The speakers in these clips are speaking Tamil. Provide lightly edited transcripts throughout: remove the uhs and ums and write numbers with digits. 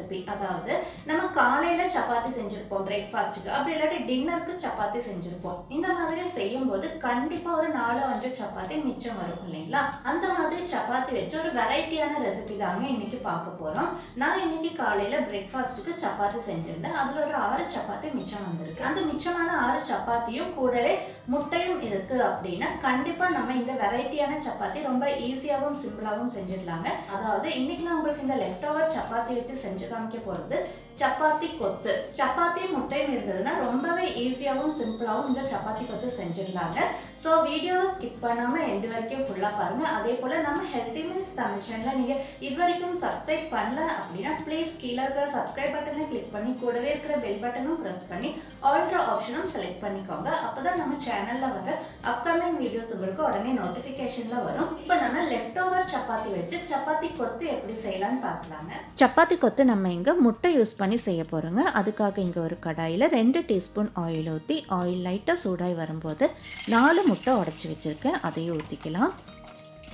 ரெசிபி. அதாவது நம்ம காலையில சப்பாத்தி செஞ்சிருப்போம் பிரேக்ஃபாஸ்ட்டுக்கு, அப்படி இல்லாட்டி டின்னருக்கு சப்பாத்தி செஞ்சிருப்போம். இந்த மாதிரி செய்யும்போது கண்டிப்பா ஒரு 4-5 சப்பாத்தி மிச்சம் வரும் இல்லைங்களா? அந்த மாதிரி சப்பாத்தி வச்சு ஒரு வெரைட்டியான ரெசிபி தாங்க இன்னைக்கு பார்க்க போறோம். நான் இன்னைக்கு காலையில பிரேக்ஃபாஸ்ட்டுக்கு சப்பாத்தி செஞ்சிருந்தேன். அதுல ஒரு 6 சப்பாத்தி மிச்சம் வந்திருக்கு. அந்த மிச்சமான 6 சப்பாத்தியும் கூடவே முட்டையும் இருக்கு அப்படின்னா கண்டிப்பா நம்ம இந்த வெரைட்டியான சப்பாத்தி ரொம்ப ஈஸியாகவும் சிம்பிளாகவும் செஞ்சிடலாங்க. அதாவது இன்னைக்கு நான் உங்களுக்கு இந்த லெஃப்ட் ஓவர் சப்பாத்தி வச்சு செஞ்சு காமிக்க போறது சப்பாத்தி கொத்து. சப்பாத்தியும் முட்டையும் இருந்ததுன்னா ரொம்பவே ஈஸியாகவும் சிம்பிளாகவும் இந்த சப்பாத்தி கொத்து செஞ்சிடலாங்க. ஸோ வீடியோவை ஸ்கிப் பண்ணாம எண்டு வரைக்கும் ஃபுல்லா பாருங்க. அதே போல நம்ம ஹெல்தி மீல்ஸ் தமிழ் சேனலை நீங்க இது வரைக்கும் சப்ஸ்கிரைப் பண்ணல அப்படின்னா ப்ளீஸ் கீழே இருக்கிற சப்ஸ்கிரைப் பட்டனை கிளிக் பண்ணி கூடவே இருக்கிற பெல் பட்டனும் ப்ரெஸ் பண்ணி ஆல்ட்ரா ஆப்ஷனும் செலக்ட் பண்ணிக்கோங்க. அப்பதான் நம்ம சேனல்ல வர அப்கமிங் வீடியோஸ் உங்களுக்கு உடனே நோட்டிபிகேஷன்ல வரும். இப்போ நம்ம லெஃப்ட் ஓவர் சப்பாத்தி வச்சு சப்பாத்தி கொத்து எப்படி செய்யலாம்னு பார்க்கலாங்க. சப்பாத்தி கொத்து நம்ம இங்க முட்டை யூஸ் பண்ணி செய்ய போறோங்க. அதுக்காக இங்க ஒரு கடாயில 2 டீஸ்பூன் ஆயில் ஊற்றி ஆயில் லைட்டா சூடாய் வரும்போது 4 முட்டை உடைச்சி வச்சிருக்கேன், அதையும் ஊற்றிக்கலாம்.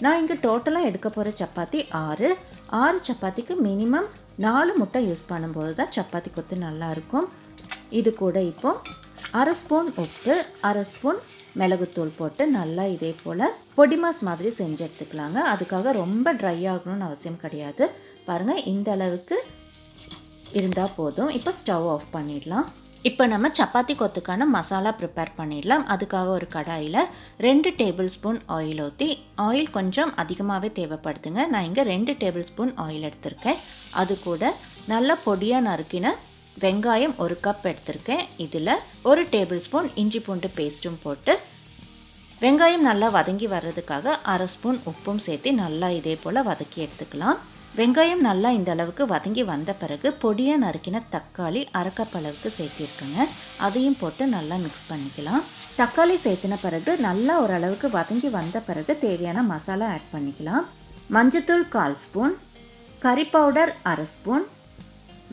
நான் இங்கே டோட்டலாக எடுக்க போகிற சப்பாத்தி 6 சப்பாத்திக்கு மினிமம் 4 முட்டை யூஸ் பண்ணும்போது தான் சப்பாத்தி கொத்து நல்லாயிருக்கும். இது கூட இப்போ 1/2 ஸ்பூன் உப்பு, 1/2 ஸ்பூன் மிளகுத்தூள் போட்டு நல்லா இதே போல் பொடிமாஸ் மாதிரி செஞ்சு எடுத்துக்கலாங்க. அதுக்காக ரொம்ப ட்ரை ஆகணும்னு அவசியம் கிடையாது. பாருங்கள், இந்த அளவுக்கு இருந்தால் போதும். இப்போ ஸ்டவ் ஆஃப் பண்ணிடலாம். இப்போ நம்ம சப்பாத்தி கொத்துக்கான மசாலா ப்ரிப்பேர் பண்ணிடலாம். அதுக்காக ஒரு கடாயில் 2 டேபிள் ஸ்பூன் ஆயில் ஊற்றி, ஆயில் கொஞ்சம் அதிகமாகவே தேவைப்படுதுங்க. நான் இங்கே 2 டேபிள் ஸ்பூன் ஆயில் எடுத்திருக்கேன். அது கூட நல்லா பொடியாக நறுக்கின வெங்காயம் 1 கப் எடுத்திருக்கேன். இதில் 1 டேபிள் ஸ்பூன் இஞ்சி பூண்டு பேஸ்ட்டும் போட்டு வெங்காயம் நல்லா வதங்கி வர்றதுக்காக 1/2 ஸ்பூன் உப்பும் சேர்த்து நல்லா இதே போல் வதக்கி எடுத்துக்கலாம். வெங்காயம் நல்லா இந்த அளவுக்கு வதங்கி வந்த பிறகு பொடியாக நறுக்கின தக்காளி 1/2 கப் அளவுக்கு சேர்த்திருக்குங்க. அதையும் போட்டு நல்லா மிக்ஸ் பண்ணிக்கலாம். தக்காளி சேர்த்தின பிறகு நல்லா ஓரளவுக்கு வதங்கி வந்த பிறகு தேவையான மசாலா ஆட் பண்ணிக்கலாம். மஞ்சத்தூள் 1/4 ஸ்பூன், கறி பவுடர் 1/2 ஸ்பூன்,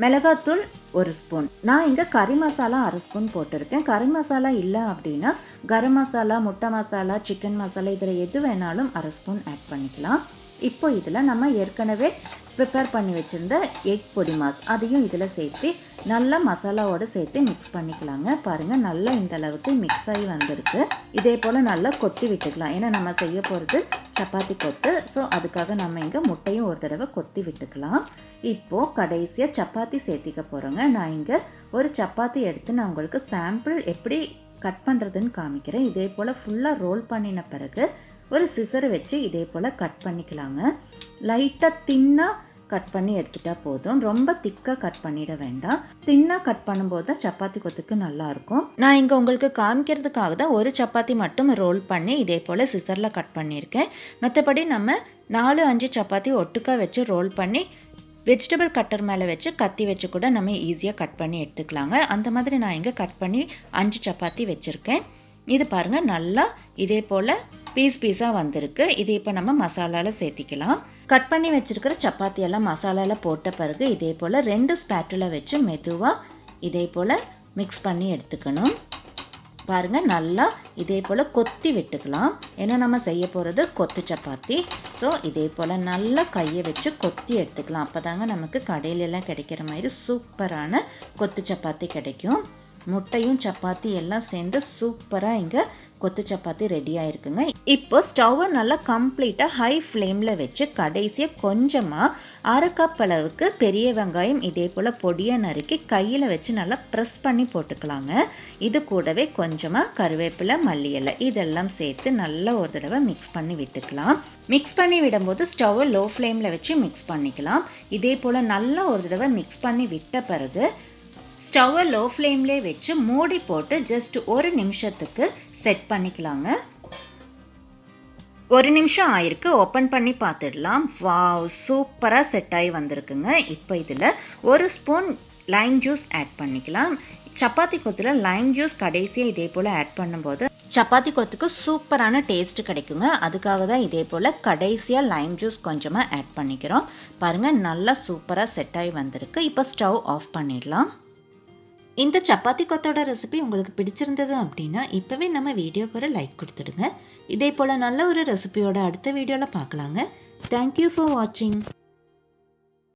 மிளகாத்தூள் 1 ஸ்பூன். நான் இங்கே கறி மசாலா 1/2 ஸ்பூன் போட்டிருக்கேன். கறி மசாலா இல்லை அப்படின்னா கரம் மசாலா, முட்டை மசாலா, சிக்கன் மசாலா இதில் எது வேணாலும் 1/2 ஸ்பூன் ஆட் பண்ணிக்கலாம். இப்போ இதில் நம்ம ஏற்கனவே ப்ரிப்பேர் பண்ணி வச்சுருந்த எக் பொடிமாஸ் அதையும் இதில் சேர்த்து நல்லா மசாலாவோடு சேர்த்து மிக்ஸ் பண்ணிக்கலாங்க. பாருங்கள், நல்லா இந்த அளவுக்கு மிக்ஸ் ஆகி வந்திருக்கு. இதே போல் நல்லா கொத்தி விட்டுக்கலாம். ஏன்னா நம்ம செய்ய போகிறது சப்பாத்தி கொத்து. ஸோ அதுக்காக நம்ம இங்கே முட்டையும் ஒரு தடவை கொத்தி விட்டுக்கலாம். இப்போது கடைசியாக சப்பாத்தி சேர்த்திக்க போகிறோங்க. நான் இங்கே ஒரு சப்பாத்தி எடுத்து நான் உங்களுக்கு சாம்பிள் எப்படி கட் பண்ணுறதுன்னு காமிக்கிறேன். இதே போல் ஃபுல்லாக ரோல் பண்ணின பிறகு ஒரு சிசரை வச்சு இதே போல் கட் பண்ணிக்கலாங்க. லைட்டாக தின்னாக கட் பண்ணி எடுத்துட்டா போதும். ரொம்ப திக்காக கட் பண்ணிட வேண்டாம். தின்னாக கட் பண்ணும்போது தான் சப்பாத்தி கொத்துக்கு நல்லாயிருக்கும். நான் இங்கே உங்களுக்கு காமிக்கிறதுக்காக தான் ஒரு சப்பாத்தி மட்டும் ரோல் பண்ணி இதே போல் சிசரில் கட் பண்ணியிருக்கேன். மற்றபடி நம்ம 4-5 சப்பாத்தி ஒட்டுக்கா வச்சு ரோல் பண்ணி வெஜிடபிள் கட்டர் மேலே வச்சு கத்தி வச்சு கூட நம்ம ஈஸியாக கட் பண்ணி எடுத்துக்கலாங்க. அந்த மாதிரி நான் இங்கே கட் பண்ணி 5 சப்பாத்தி வச்சுருக்கேன். இது பாருங்கள், நல்லா இதே போல் பீஸாக வந்திருக்கு. இது இப்போ நம்ம மசாலாவில் சேர்த்திக்கலாம். கட் பண்ணி வச்சுருக்கிற சப்பாத்தியெல்லாம் மசாலாவில் போட்ட பிறகு இதே போல் 2 ஸ்பேட்டில் வச்சு மெதுவாக இதே போல் மிக்ஸ் பண்ணி எடுத்துக்கணும். பாருங்கள், நல்லா இதே போல் கொத்தி விட்டுக்கலாம். ஏன்னா நம்ம செய்ய போகிறது கொத்து சப்பாத்தி. ஸோ இதே போல் நல்லா கையை வச்சு கொத்தி எடுத்துக்கலாம். அப்போ தாங்க நமக்கு கடையிலெல்லாம் கிடைக்கிற மாதிரி சூப்பரான கொத்து சப்பாத்தி கிடைக்கும். முட்டையும் சப்பாத்தி எல்லாம் சேர்ந்து சூப்பராக இங்கே கொத்து சப்பாத்தி ரெடி ஆயிருக்குங்க. இப்போ ஸ்டவ்வை நல்லா கம்ப்ளீட்டாக ஹை ஃப்ளேமில் வச்சு கடைசியாக கொஞ்சமாக 1/2 கப் அளவுக்கு பெரிய வெங்காயம் இதே போல் பொடியாக நறுக்கி கையில் வச்சு நல்லா ப்ரெஸ் பண்ணி போட்டுக்கலாங்க. இது கூடவே கொஞ்சமாக கருவேப்பிலை, மல்லி இலை இதெல்லாம் சேர்த்து நல்லா ஒரு தடவை மிக்ஸ் பண்ணி விட்டுக்கலாம். மிக்ஸ் பண்ணி விடும்போது ஸ்டவ்வை லோ ஃப்ளேமில் வச்சு மிக்ஸ் பண்ணிக்கலாம். இதே போல் நல்லா ஒரு தடவை மிக்ஸ் பண்ணி விட்ட பிறகு ஸ்டவ்வை லோ ஃப்ளேம்லேயே வச்சு மூடி போட்டு ஜஸ்ட் 1 நிமிஷத்துக்கு செட் பண்ணிக்கலாங்க. 1 நிமிஷம் ஆயிருக்கு. ஓப்பன் பண்ணி பார்த்துடலாம். வாவ், சூப்பராக செட் ஆகி வந்திருக்குங்க. இப்போ இதில் 1 ஸ்பூன் லைம் ஜூஸ் ஆட் பண்ணிக்கலாம். சப்பாத்தி கொத்தில் லைம் ஜூஸ் கடைசியாக இதே போல் ஆட் பண்ணும்போது சப்பாத்தி கொத்துக்கு சூப்பரான டேஸ்ட் கிடைக்குங்க. அதுக்காக தான் இதே போல் கடைசியாக லைம் ஜூஸ் கொஞ்சமாக ஆட் பண்ணிக்கிறோம். பாருங்கள், நல்லா சூப்பராக செட் ஆகி வந்திருக்கு. இப்போ ஸ்டவ் ஆஃப் பண்ணிடலாம். இந்த சப்பாத்தி கொத்தோட ரெசிபி உங்களுக்கு பிடிச்சிருந்தது அப்படின்னா இப்போவே நம்ம வீடியோக்கு ஒரு லைக் கொடுத்துடுங்க. இதே போல் நல்ல ஒரு ரெசிபியோட அடுத்த வீடியோவில் பார்க்கலாங்க. தேங்க்யூ ஃபார் வாட்சிங்.